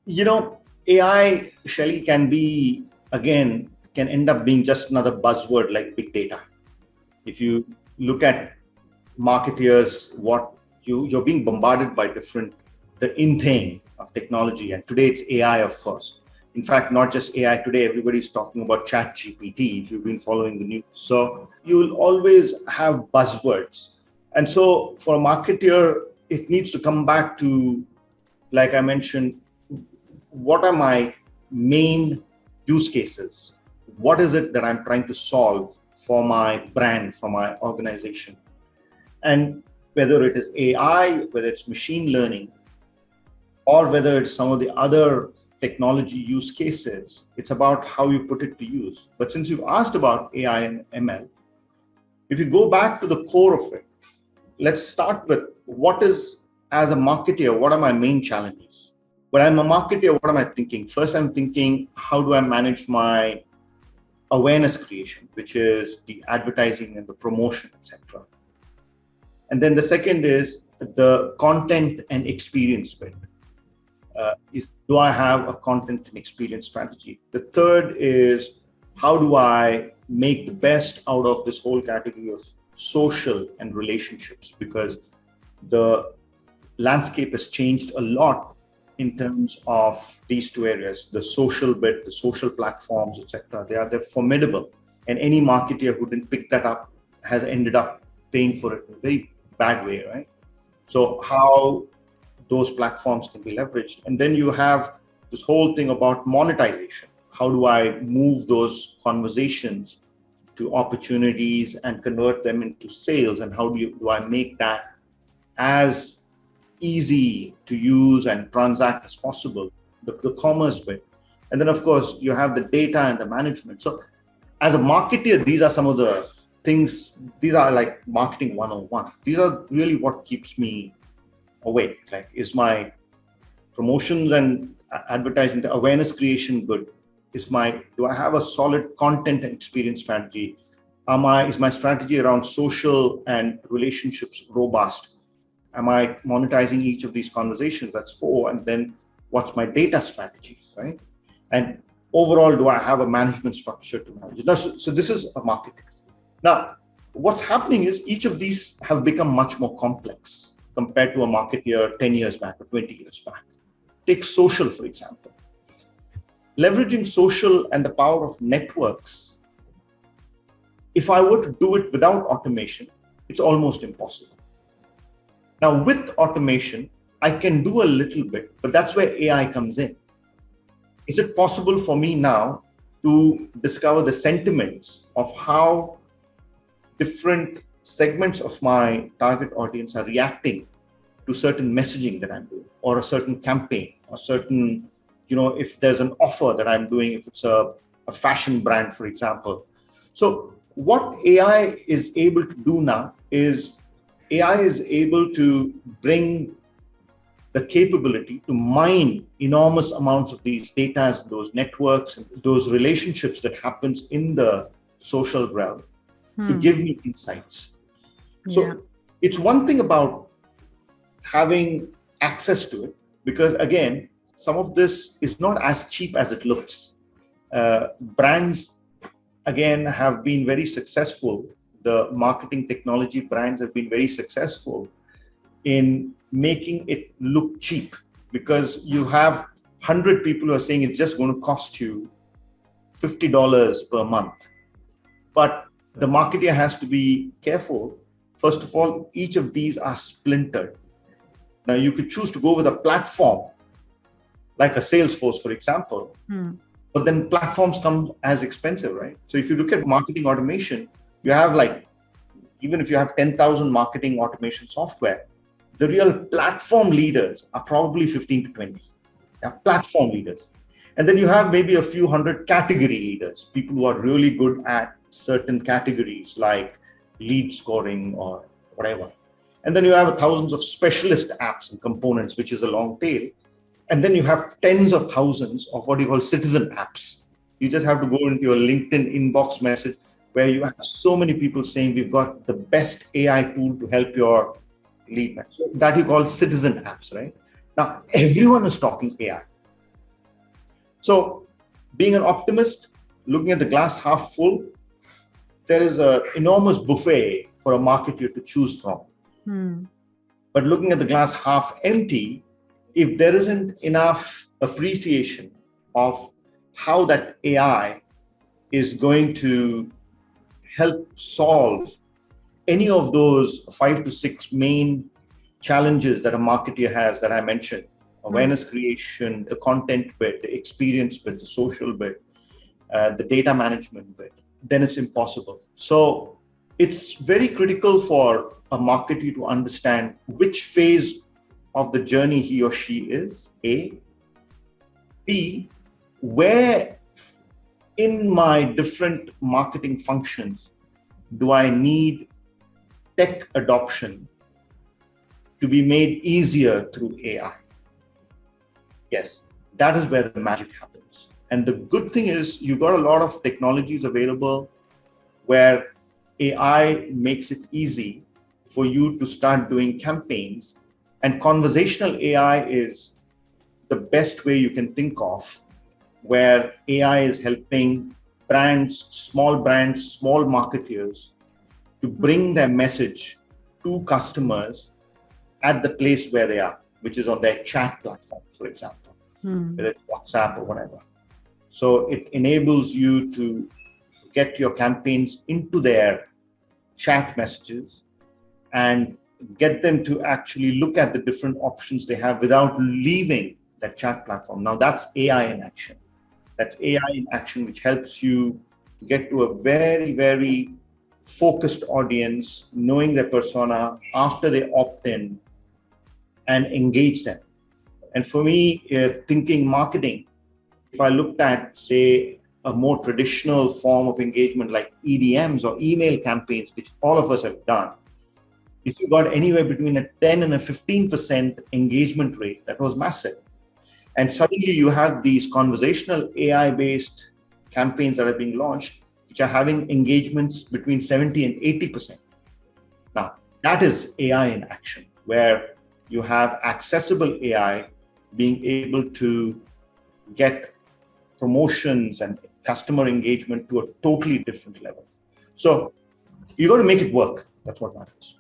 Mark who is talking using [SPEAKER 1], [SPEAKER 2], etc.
[SPEAKER 1] AI, Shelly, can end up being just another buzzword like big data. If you look at marketeers, you're being bombarded by the in thing of technology. And today it's AI, of course. In fact, not just AI, today everybody's talking about chat GPT, if you've been following the news. So you will always have buzzwords. And so for a marketeer, it needs to come back to, like I mentioned, what are my main use cases? What is it that I'm trying to solve for my brand, for my organization? And whether it is AI, whether it's machine learning, or whether it's some of the other technology use cases, it's about how you put it to use. But since you've asked about AI and ML, if you go back to the core of it, let's start with as a marketer, what are my main challenges? When I'm a marketer, what am I thinking? First, I'm thinking, how do I manage my awareness creation, which is the advertising and the promotion, etc. And then the second is the content and experience bit. Do I have a content and experience strategy? The third is, how do I make the best out of this whole category of social and relationships? Because the landscape has changed a lot in terms of these two areas, the social bit, the social platforms, etc. They're formidable. And any marketer who didn't pick that up has ended up paying for it in a very bad way, right? So how those platforms can be leveraged. And then you have this whole thing about monetization. How do I move those conversations to opportunities and convert them into sales? And how do I make that as easy to use and transact as possible, the commerce bit. And then, of course, you have the data and the management. So as a marketer, these are some of the things, these are like marketing 101. These are really what keeps me awake. Like, is my promotions and advertising, the awareness creation good? Do I have a solid content and experience strategy? Is my strategy around social and relationships robust? Am I monetizing each of these conversations? That's 4. And then what's my data strategy, right? And overall, do I have a management structure to manage? So this is a marketing. Now, what's happening is each of these have become much more complex compared to a marketer 10 years back or 20 years back. Take social, for example. Leveraging social and the power of networks, if I were to do it without automation, it's almost impossible. Now, with automation, I can do a little bit, but that's where AI comes in. Is it possible for me now to discover the sentiments of how different segments of my target audience are reacting to certain messaging that I'm doing, or a certain campaign, or certain, if there's an offer that I'm doing, if it's a fashion brand, for example. So what AI is able to do now is AI is able to bring the capability to mine enormous amounts of these data, those networks, and those relationships that happens in the social realm to give me insights. So it's one thing about having access to it, because again, some of this is not as cheap as it looks. Brands, again, have been very successful. The marketing technology brands have been very successful in making it look cheap, because you have 100 people who are saying it's just going to cost you $50 per month. But the marketer has to be careful. First of all, each of these are splintered. Now, you could choose to go with a platform like a Salesforce, for example, but then platforms come as expensive, right? So if you look at marketing automation, you have even if you have 10,000 marketing automation software, the real platform leaders are probably 15 to 20. Platform leaders. And then you have maybe a few hundred category leaders, people who are really good at certain categories like lead scoring or whatever. And then you have thousands of specialist apps and components, which is a long tail. And then you have tens of thousands of what you call citizen apps. You just have to go into your LinkedIn inbox message where you have so many people saying, we've got the best AI tool to help your lead match. That you call citizen apps, right? Now, everyone is talking AI. So being an optimist, looking at the glass half full, there is an enormous buffet for a marketer to choose from. But looking at the glass half empty, if there isn't enough appreciation of how that AI is going to help solve any of those 5 to 6 main challenges that a marketer has that I mentioned, awareness creation, the content bit, the experience bit, the social bit, the data management bit, then it's impossible. So it's very critical for a marketer to understand which phase of the journey he or she is, A. B, where in my different marketing functions do I need tech adoption to be made easier through AI? Yes, that is where the magic happens. And the good thing is you've got a lot of technologies available where AI makes it easy for you to start doing campaigns. And conversational AI is the best way you can think of, where AI is helping brands, small marketeers, to bring their message to customers at the place where they are, which is on their chat platform, for example, whether it's WhatsApp or whatever. So it enables you to get your campaigns into their chat messages and get them to actually look at the different options they have without leaving that chat platform. Now that's AI in action. That's AI in action, which helps you get to a very, very focused audience, knowing their persona after they opt in and engage them. And for me, thinking marketing, if I looked at, say, a more traditional form of engagement like EDMs or email campaigns, which all of us have done, if you got anywhere between a 10 and a 15% engagement rate, that was massive. And suddenly you have these conversational AI-based campaigns that are being launched, which are having engagements between 70 and 80%. Now, that is AI in action, where you have accessible AI being able to get promotions and customer engagement to a totally different level. So you got to make it work. That's what matters.